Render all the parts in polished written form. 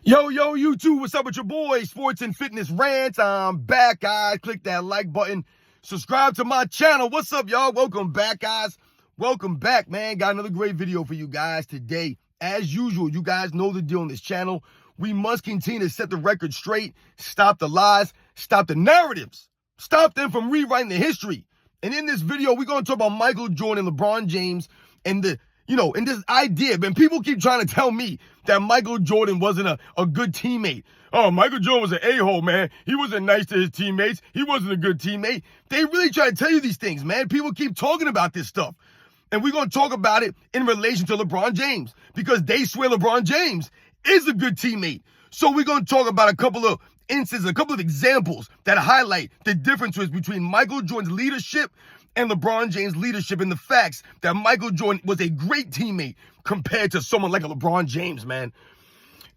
Yo, YouTube, what's up with your boy, Sports and Fitness Rants? I'm back, guys. Click that like button. Subscribe to my channel. What's up, y'all? Welcome back, guys. Welcome back, man. Got another great video for you guys today. As usual, you guys know the deal on this channel. We must continue to set the record straight, stop the lies, stop the narratives, stop them from rewriting the history. And in this video, we're going to talk about Michael Jordan and LeBron James and and this idea, man. People keep trying to tell me that Michael Jordan wasn't a good teammate. Oh, Michael Jordan was an a-hole, man. He wasn't nice to his teammates. He wasn't a good teammate. They really try to tell you these things, man. People keep talking about this stuff. And we're going to talk about it in relation to LeBron James because they swear LeBron James is a good teammate. So we're going to talk about a couple of instances, a couple of examples that highlight the differences between Michael Jordan's leadership and LeBron James' leadership, and the facts that Michael Jordan was a great teammate compared to someone like a LeBron James, man.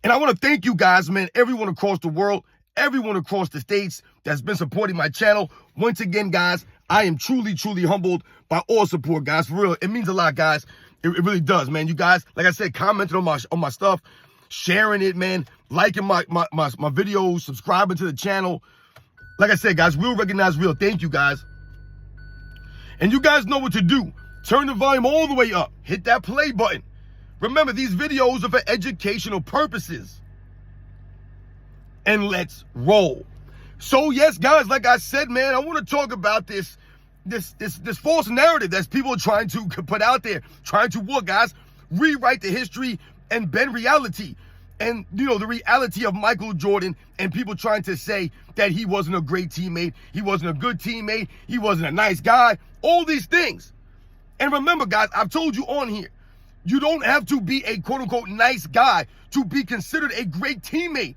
And I want to thank you guys, man, everyone across the world, everyone across the states that's been supporting my channel. Once again, guys, I am truly, truly humbled by all support, guys. For real, it means a lot, guys. It really does, man. You guys, like I said, commenting on my stuff, sharing it, man, liking my videos, subscribing to the channel. Like I said, guys, real recognize real. Thank you, guys. And you guys know what to do. Turn the volume all the way up. Hit that play button. Remember, these videos are for educational purposes. And let's roll. So yes, guys, like I said, man, I want to talk about this false narrative that people are trying to put out there, trying to what, guys? Rewrite the history and bend reality. And, the reality of Michael Jordan and people trying to say that he wasn't a great teammate, he wasn't a good teammate, he wasn't a nice guy, all these things. And remember, guys, I've told you on here, you don't have to be a quote-unquote nice guy to be considered a great teammate.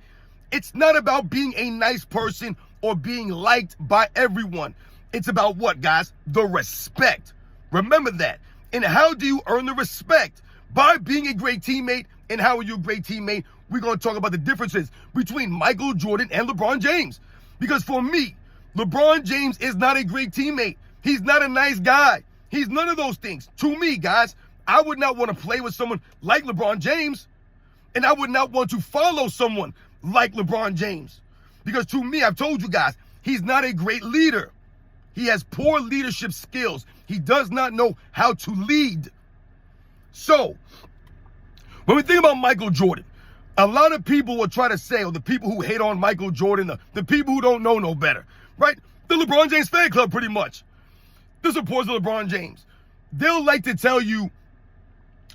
It's not about being a nice person or being liked by everyone. It's about what, guys? The respect. Remember that. And how do you earn the respect? By being a great teammate. And how are you a great teammate? We're going to talk about the differences between Michael Jordan and LeBron James. Because for me, LeBron James is not a great teammate. He's not a nice guy. He's none of those things. To me, guys, I would not want to play with someone like LeBron James. And I would not want to follow someone like LeBron James. Because to me, I've told you guys, he's not a great leader. He has poor leadership skills. He does not know how to lead. So, when we think about Michael Jordan, a lot of people will try to say, or the people who hate on Michael Jordan, the people who don't know no better, right? The LeBron James fan club, pretty much. The supporters of LeBron James. They'll like to tell you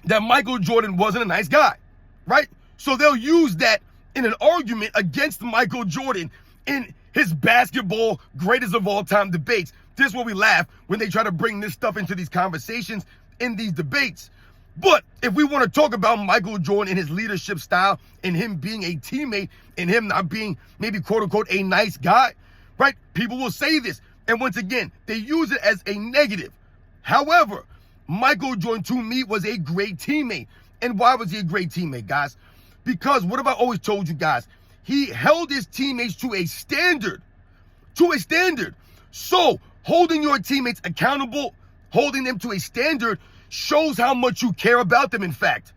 that Michael Jordan wasn't a nice guy, right? So they'll use that in an argument against Michael Jordan in his basketball greatest of all time debates. This is where we laugh when they try to bring this stuff into these conversations, in these debates. But if we want to talk about Michael Jordan and his leadership style and him being a teammate and him not being maybe quote unquote a nice guy, right? People will say this. And once again, they use it as a negative. However, Michael Jordan to me was a great teammate. And why was he a great teammate, guys? Because what have I always told you guys? He held his teammates to a standard. To a standard. So holding your teammates accountable, holding them to a standard shows how much you care about them, in fact.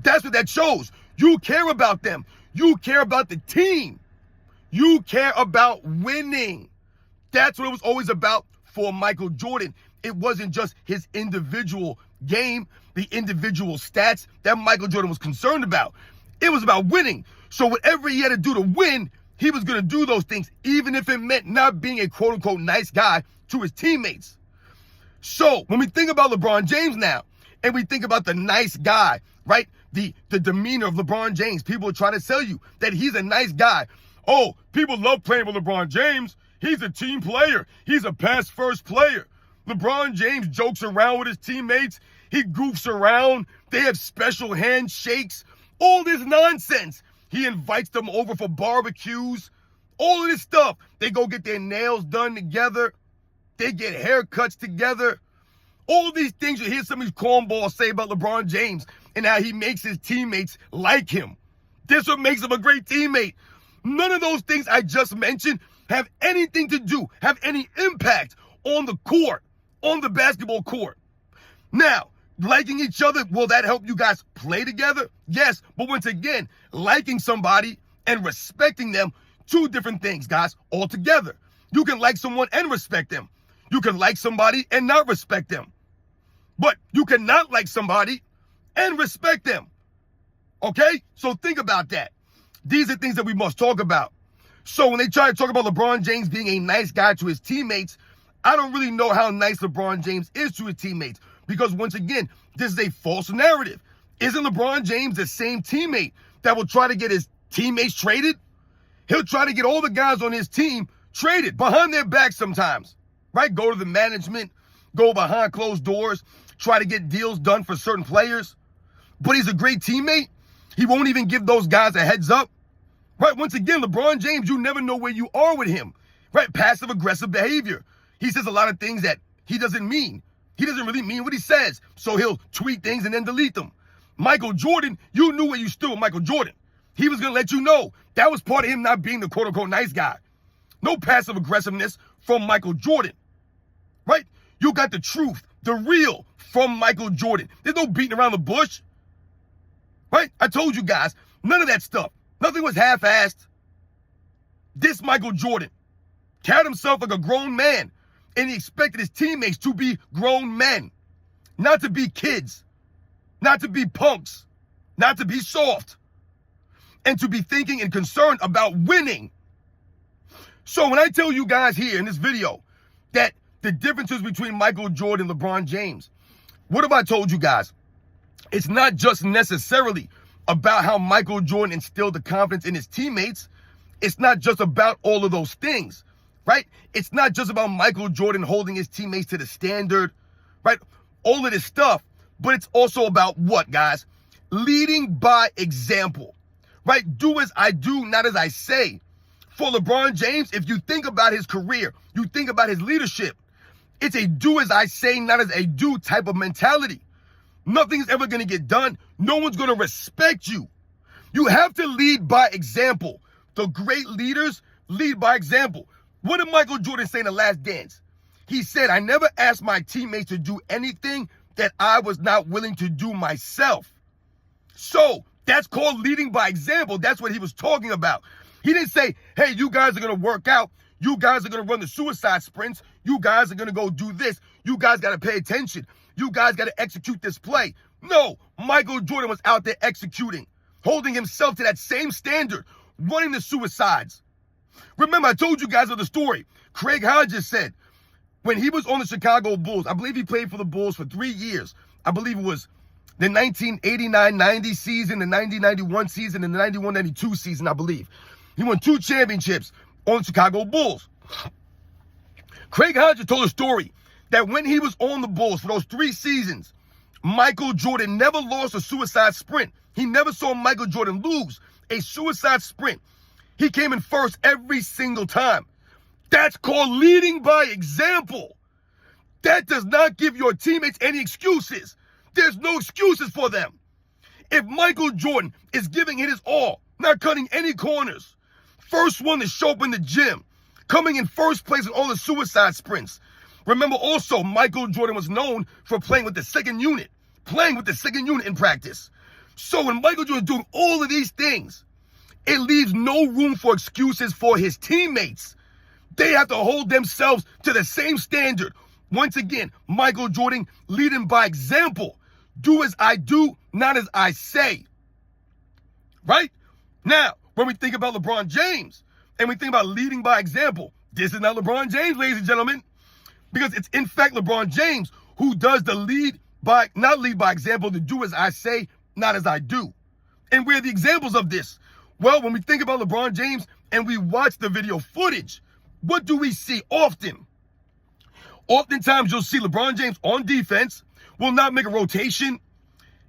That's what that shows. You care about them. You care about the team. You care about winning. That's what it was always about for Michael Jordan. It wasn't just his individual game, the individual stats that Michael Jordan was concerned about. It was about winning. So whatever he had to do to win, he was going to do those things, even if it meant not being a quote-unquote nice guy to his teammates. So when we think about LeBron James now, and we think about the nice guy, right? The demeanor of LeBron James, people are trying to tell you that he's a nice guy. Oh, people love playing with LeBron James. He's a team player. He's a pass-first player. LeBron James jokes around with his teammates. He goofs around. They have special handshakes. All this nonsense. He invites them over for barbecues. All of this stuff. They go get their nails done together. They get haircuts together. All these things you hear some of these cornballs say about LeBron James and how he makes his teammates like him. This what makes him a great teammate. None of those things I just mentioned have anything to do, have any impact on the court, on the basketball court. Now, Liking each other, will that help you guys play together? Yes, but once again, liking somebody and respecting them, two different things, guys, altogether. You can like someone and respect them. You can like somebody and not respect them. But you cannot like somebody and respect them. Okay? So think about that. These are things that we must talk about. So when they try to talk about LeBron James being a nice guy to his teammates, I don't really know how nice LeBron James is to his teammates. Because once again, this is a false narrative. Isn't LeBron James the same teammate that will try to get his teammates traded? He'll try to get all the guys on his team traded behind their back sometimes, right? Go to the management, go behind closed doors, try to get deals done for certain players. But he's a great teammate. He won't even give those guys a heads up, right? Once again, LeBron James, you never know where you are with him, right? Passive aggressive behavior. He says a lot of things that he doesn't mean. He doesn't really mean what he says. So he'll tweet things and then delete them. Michael Jordan, you knew where you stood with Michael Jordan. He was going to let you know. That was part of him not being the quote-unquote nice guy. No passive aggressiveness from Michael Jordan, right? You got the truth, the real from Michael Jordan. There's no beating around the bush, right? I told you guys, none of that stuff. Nothing was half-assed. This Michael Jordan carried himself like a grown man, and he expected his teammates to be grown men, not to be kids, not to be punks, not to be soft, and to be thinking and concerned about winning. So when I tell you guys here in this video that the differences between Michael Jordan and LeBron James, what have I told you guys? It's not just necessarily about how Michael Jordan instilled the confidence in his teammates. It's not just about all of those things, right? It's not just about Michael Jordan holding his teammates to the standard, right? All of this stuff, but it's also about what, guys? Leading by example, right? Do as I do, not as I say. For LeBron James, if you think about his career, you think about his leadership, it's a do as I say, not as I do type of mentality. Nothing's ever going to get done. No one's going to respect you. You have to lead by example. The great leaders lead by example. What did Michael Jordan say in The Last Dance? He said, I never asked my teammates to do anything that I was not willing to do myself. So that's called leading by example. That's what he was talking about. He didn't say, hey, you guys are going to work out. You guys are going to run the suicide sprints. You guys are going to go do this. You guys got to pay attention. You guys got to execute this play. No, Michael Jordan was out there executing, holding himself to that same standard, running the suicides. Remember, I told you guys of the story. Craig Hodges said when he was on the Chicago Bulls, I believe he played for the Bulls for 3 years. I believe it was the 1989-90 season, the 90-91 season, and the 91-92 season, I believe. He won 2 championships on the Chicago Bulls. Craig Hodges told a story that when he was on the Bulls for those 3 seasons, Michael Jordan never lost a suicide sprint. He never saw Michael Jordan lose a suicide sprint. He came in first every single time. That's called leading by example. That does not give your teammates any excuses. There's no excuses for them. If Michael Jordan is giving it his all, not cutting any corners, first one to show up in the gym, coming in first place in all the suicide sprints. Remember also, Michael Jordan was known for playing with the second unit in practice. So when Michael Jordan is doing all of these things, it leaves no room for excuses for his teammates. They have to hold themselves to the same standard. Once again, Michael Jordan leading by example. Do as I do, not as I say. Right? Now, when we think about LeBron James and we think about leading by example, this is not LeBron James, ladies and gentlemen, because it's in fact LeBron James who does the not lead by example, to do as I say, not as I do. And where are the examples of this? Well, when we think about LeBron James and we watch the video footage, what do we see often? Oftentimes you'll see LeBron James on defense will not make a rotation.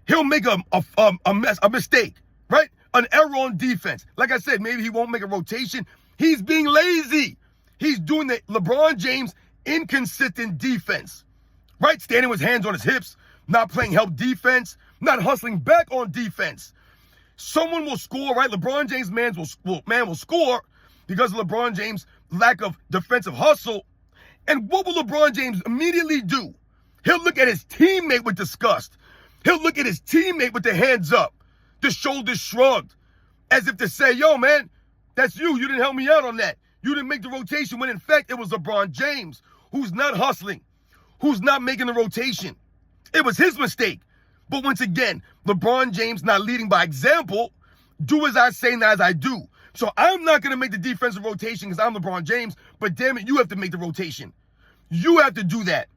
He'll make a mistake, right? An error on defense. Like I said, maybe he won't make a rotation. He's being lazy. He's doing the LeBron James inconsistent defense, right? Standing with his hands on his hips, not playing help defense, not hustling back on defense. Someone will score, right? LeBron James man will score because of LeBron James' lack of defensive hustle. And what will LeBron James immediately do? He'll look at his teammate with disgust. He'll look at his teammate with the hands up, the shoulders shrugged, as if to say, yo, man, that's you. You didn't help me out on that. You didn't make the rotation when, in fact, it was LeBron James who's not hustling, who's not making the rotation. It was his mistake. But once again, LeBron James not leading by example. Do as I say, not as I do. So I'm not going to make the defensive rotation because I'm LeBron James, but damn it, you have to make the rotation. You have to do that.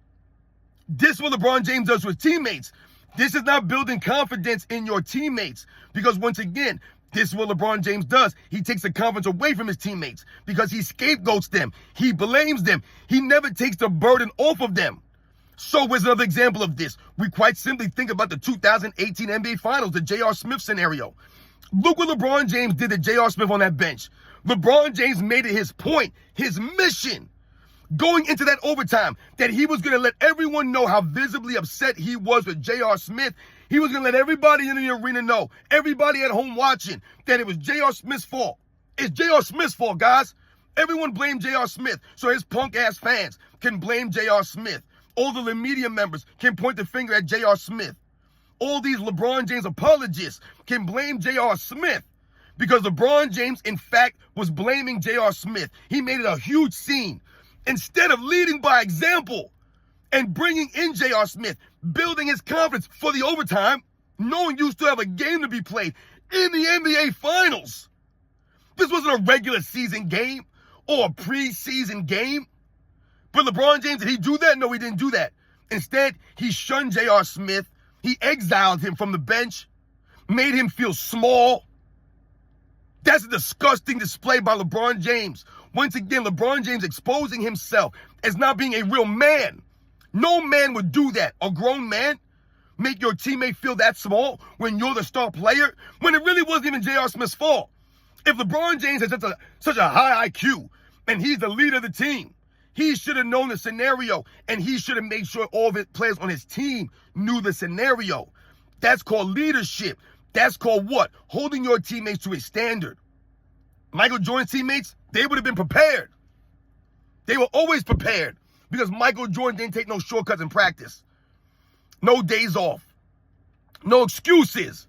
This is what LeBron James does with teammates. This is not building confidence in your teammates because, once again, this is what LeBron James does. He takes the confidence away from his teammates because he scapegoats them. He blames them. He never takes the burden off of them. So here's another example of this. We quite simply think about the 2018 NBA Finals, the J.R. Smith scenario. Look what LeBron James did to J.R. Smith on that bench. LeBron James made it his point, his mission, going into that overtime, that he was going to let everyone know how visibly upset he was with J.R. Smith. He was going to let everybody in the arena know, everybody at home watching, that it was J.R. Smith's fault. It's J.R. Smith's fault, guys. Everyone blamed J.R. Smith, so his punk-ass fans can blame J.R. Smith. All the media members can point the finger at J.R. Smith. All these LeBron James apologists can blame J.R. Smith because LeBron James, in fact, was blaming J.R. Smith. He made it a huge scene. Instead of leading by example and bringing in J.R. Smith, building his confidence for the overtime, knowing you still have a game to be played in the NBA Finals. This wasn't a regular season game or a preseason game. But LeBron James, did he do that? No, he didn't do that. Instead, he shunned J.R. Smith. He exiled him from the bench, made him feel small. That's a disgusting display by LeBron James. Once again, LeBron James exposing himself as not being a real man. No man would do that. A grown man make your teammate feel that small when you're the star player, when it really wasn't even J.R. Smith's fault. If LeBron James has such a high IQ and he's the leader of the team, he should have known the scenario, and he should have made sure all of his players on his team knew the scenario. That's called leadership. That's called what? Holding your teammates to a standard. Michael Jordan's teammates, they would have been prepared. They were always prepared because Michael Jordan didn't take no shortcuts in practice. No days off. No excuses.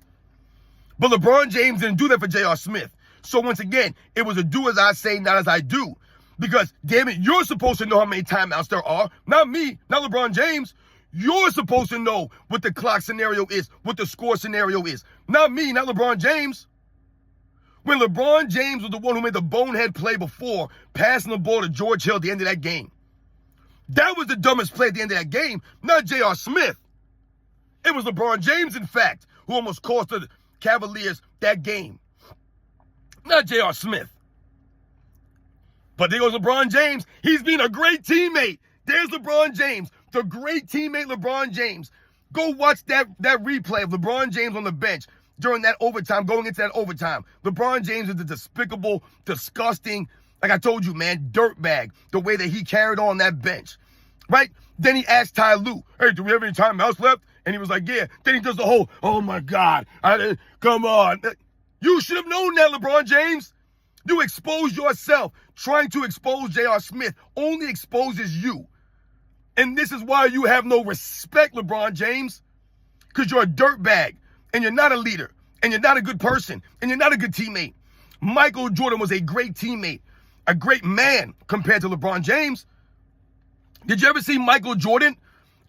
But LeBron James didn't do that for J.R. Smith. So once again, it was a do as I say, not as I do. Because, damn it, you're supposed to know how many timeouts there are. Not me, not LeBron James. You're supposed to know what the clock scenario is, what the score scenario is. Not me, not LeBron James. When LeBron James was the one who made the bonehead play before, passing the ball to George Hill at the end of that game. That was the dumbest play at the end of that game, not J.R. Smith. It was LeBron James, in fact, who almost cost the Cavaliers that game. Not J.R. Smith. But there goes LeBron James. He's been a great teammate. There's LeBron James, the great teammate LeBron James. Go watch that replay of LeBron James on the bench during that overtime, going into that overtime. LeBron James is the despicable, disgusting, like I told you, man, dirtbag, the way that he carried on that bench, right? Then he asked Ty Lue, hey, do we have any timeouts left? And he was like, yeah. Then he does the whole, oh, my God, come on. You should have known that, LeBron James. You expose yourself. Trying to expose J.R. Smith only exposes you. And this is why you have no respect, LeBron James. Because you're a dirtbag. And you're not a leader. And you're not a good person. And you're not a good teammate. Michael Jordan was a great teammate. A great man compared to LeBron James. Did you ever see Michael Jordan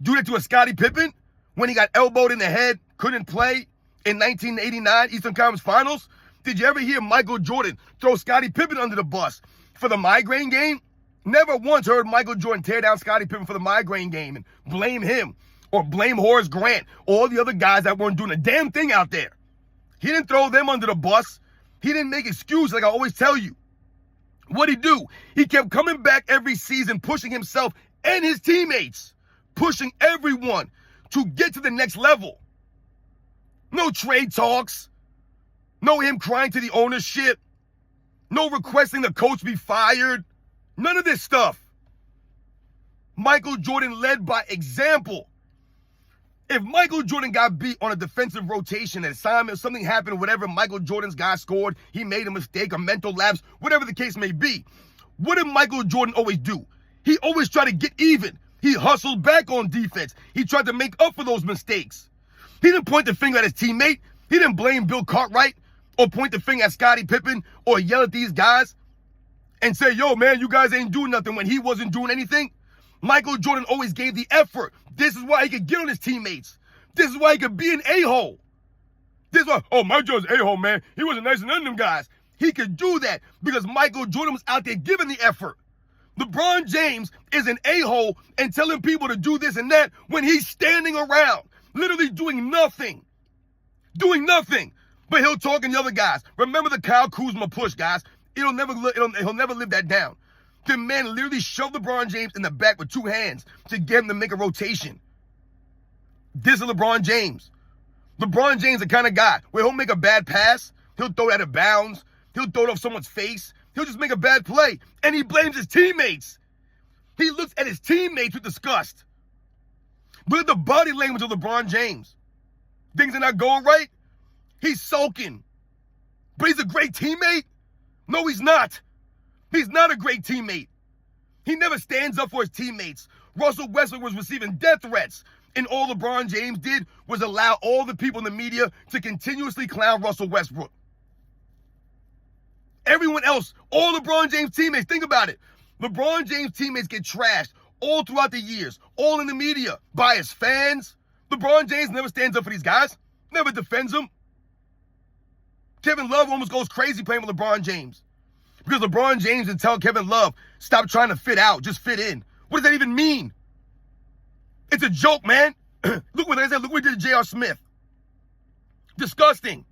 do that to a Scottie Pippen? When he got elbowed in the head, couldn't play in 1989 Eastern Conference Finals? Did you ever hear Michael Jordan throw Scottie Pippen under the bus for the migraine game? Never once heard Michael Jordan tear down Scottie Pippen for the migraine game and blame him or blame Horace Grant or all the other guys that weren't doing a damn thing out there. He didn't throw them under the bus. He didn't make excuses like I always tell you. What'd he do? He kept coming back every season, pushing himself and his teammates, pushing everyone to get to the next level. No trade talks. No him crying to the ownership. No requesting the coach be fired. None of this stuff. Michael Jordan led by example. If Michael Jordan got beat on a defensive rotation, an assignment, something happened, whatever, Michael Jordan's guy scored, he made a mistake, a mental lapse, whatever the case may be, what did Michael Jordan always do? He always tried to get even. He hustled back on defense. He tried to make up for those mistakes. He didn't point the finger at his teammate. He didn't blame Bill Cartwright or point the finger at Scottie Pippen or yell at these guys and say, yo, man, you guys ain't doing nothing when he wasn't doing anything. Michael Jordan always gave the effort. This is why he could get on his teammates. This is why he could be an a-hole. This is why, oh, Mike Jordan's a-hole, man. He wasn't nice to none of them guys. He could do that because Michael Jordan was out there giving the effort. LeBron James is an a-hole and telling people to do this and that when he's standing around, literally doing nothing. Doing nothing. But he'll talk in the other guys. Remember the Kyle Kuzma push, guys. He'll never live that down. The man literally shoved LeBron James in the back with two hands to get him to make a rotation. This is LeBron James. LeBron James is the kind of guy where he'll make a bad pass, he'll throw it out of bounds, he'll throw it off someone's face, he'll just make a bad play, and he blames his teammates. He looks at his teammates with disgust. Look at the body language of LeBron James. Things are not going right. He's sulking. But he's a great teammate? No, he's not. He's not a great teammate. He never stands up for his teammates. Russell Westbrook was receiving death threats, and all LeBron James did was allow all the people in the media to continuously clown Russell Westbrook. Everyone else, all LeBron James teammates, think about it. LeBron James teammates get trashed all throughout the years, all in the media, by his fans. LeBron James never stands up for these guys, never defends them. Kevin Love almost goes crazy playing with LeBron James. Because LeBron James would tell Kevin Love, stop trying to fit out, just fit in. What does that even mean? It's a joke, man. Look what he did to J.R. Smith. Disgusting.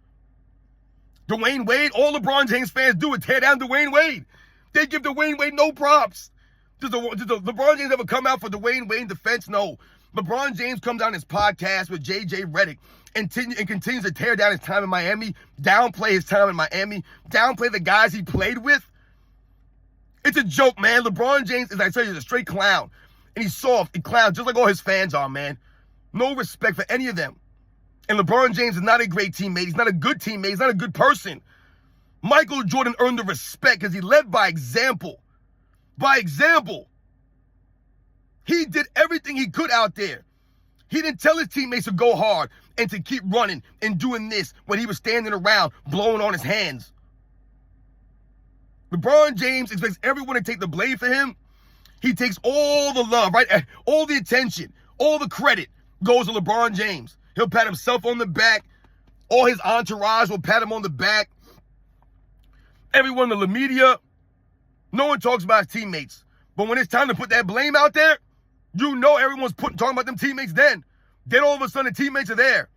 Dwayne Wade, all LeBron James fans do is tear down Dwayne Wade. They give Dwayne Wade no props. Does LeBron James ever come out for Dwayne Wade defense? No. LeBron James comes on his podcast with J.J. Redick and continues to tear down his time in Miami, downplay his time in Miami, downplay the guys he played with. It's a joke, man. LeBron James, as I tell you, is a straight clown. And he's soft and clown, just like all his fans are, man. No respect for any of them. And LeBron James is not a great teammate. He's not a good teammate. He's not a good person. Michael Jordan earned the respect because he led by example. By example. He did everything he could out there. He didn't tell his teammates to go hard and to keep running and doing this when he was standing around blowing on his hands. LeBron James expects everyone to take the blame for him. He takes all the love, right? All the attention, all the credit goes to LeBron James. He'll pat himself on the back. All his entourage will pat him on the back. Everyone in the media, no one talks about his teammates. But when it's time to put that blame out there, you know everyone's talking about them teammates then. Then all of a sudden the teammates are there.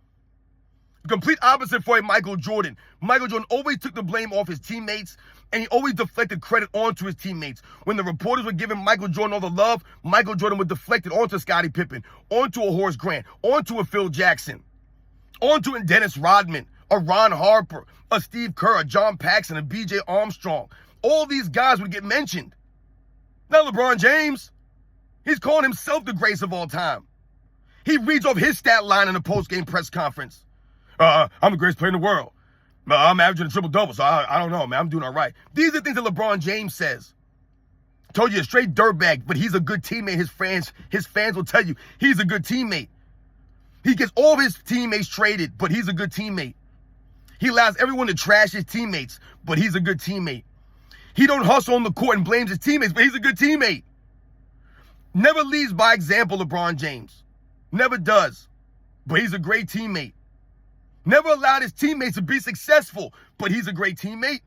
The complete opposite for Michael Jordan. Michael Jordan always took the blame off his teammates, and he always deflected credit onto his teammates. When the reporters were giving Michael Jordan all the love, Michael Jordan would deflect it onto Scottie Pippen, onto a Horace Grant, onto a Phil Jackson, onto a Dennis Rodman, a Ron Harper, a Steve Kerr, a John Paxson, a B.J. Armstrong. All these guys would get mentioned. Not LeBron James. He's calling himself the greatest of all time. He reads off his stat line in a post-game press conference. I'm the greatest player in the world. I'm averaging a triple-double, so I don't know, man. I'm doing all right. These are things that LeBron James says. Told you, a straight dirtbag, but he's a good teammate. His fans will tell you he's a good teammate. He gets all of his teammates traded, but he's a good teammate. He allows everyone to trash his teammates, but he's a good teammate. He don't hustle on the court and blames his teammates, but he's a good teammate. Never leads by example, LeBron James. Never does, but he's a great teammate. Never allowed his teammates to be successful, but he's a great teammate.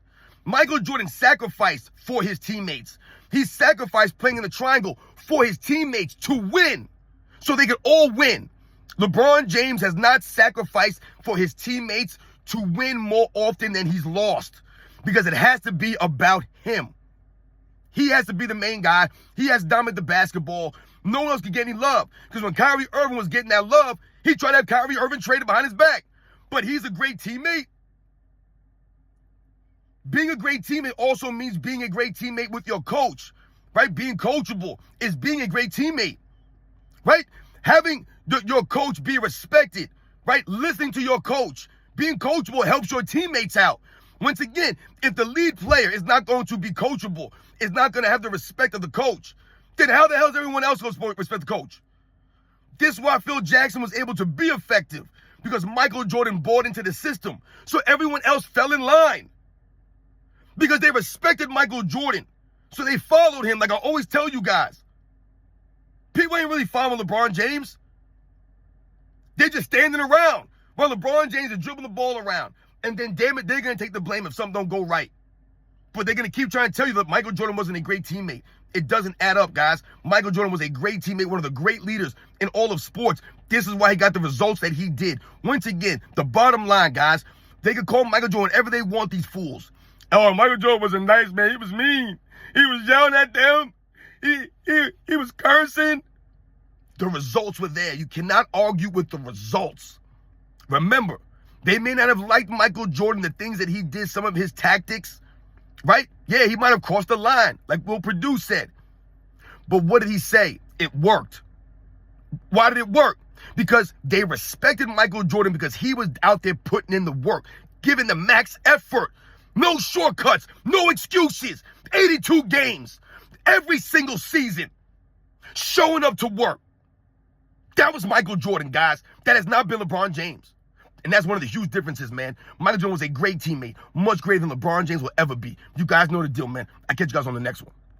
Michael Jordan sacrificed for his teammates. He sacrificed playing in the triangle for his teammates to win, so they could all win. LeBron James has not sacrificed for his teammates to win more often than he's lost, because it has to be about him. He has to be the main guy. He has to dominate the basketball. No one else can get any love, because when Kyrie Irving was getting that love, he tried to have Kyrie Irving traded behind his back. But he's a great teammate. Being a great teammate also means being a great teammate with your coach, right? Being coachable is being a great teammate, right? Having your coach be respected, right? Listening to your coach. Being coachable helps your teammates out. Once again, if the lead player is not going to be coachable, is not going to have the respect of the coach, then how the hell is everyone else going to respect the coach? This is why Phil Jackson was able to be effective, because Michael Jordan bought into the system. So everyone else fell in line because they respected Michael Jordan. So they followed him, like I always tell you guys. People ain't really following LeBron James. They're just standing around while LeBron James is dribbling the ball around. And then, damn it, they're going to take the blame if something don't go right. But they're going to keep trying to tell you that Michael Jordan wasn't a great teammate. It doesn't add up, guys. Michael Jordan was a great teammate, one of the great leaders in all of sports. This is why he got the results that he did. Once again, the bottom line, guys, they can call Michael Jordan whatever they want, these fools. Oh, Michael Jordan was a nice man. He was mean. He was yelling at them. He was cursing. The results were there. You cannot argue with the results. Remember, they may not have liked Michael Jordan, the things that he did, some of his tactics, right? Yeah, he might have crossed the line, like Will Perdue said. But what did he say? It worked. Why did it work? Because they respected Michael Jordan because he was out there putting in the work, giving the max effort. No shortcuts, no excuses. 82 games, every single season, showing up to work. That was Michael Jordan, guys. That has not been LeBron James. And that's one of the huge differences, man. Michael Jordan was a great teammate, much greater than LeBron James will ever be. You guys know the deal, man. I'll catch you guys on the next one.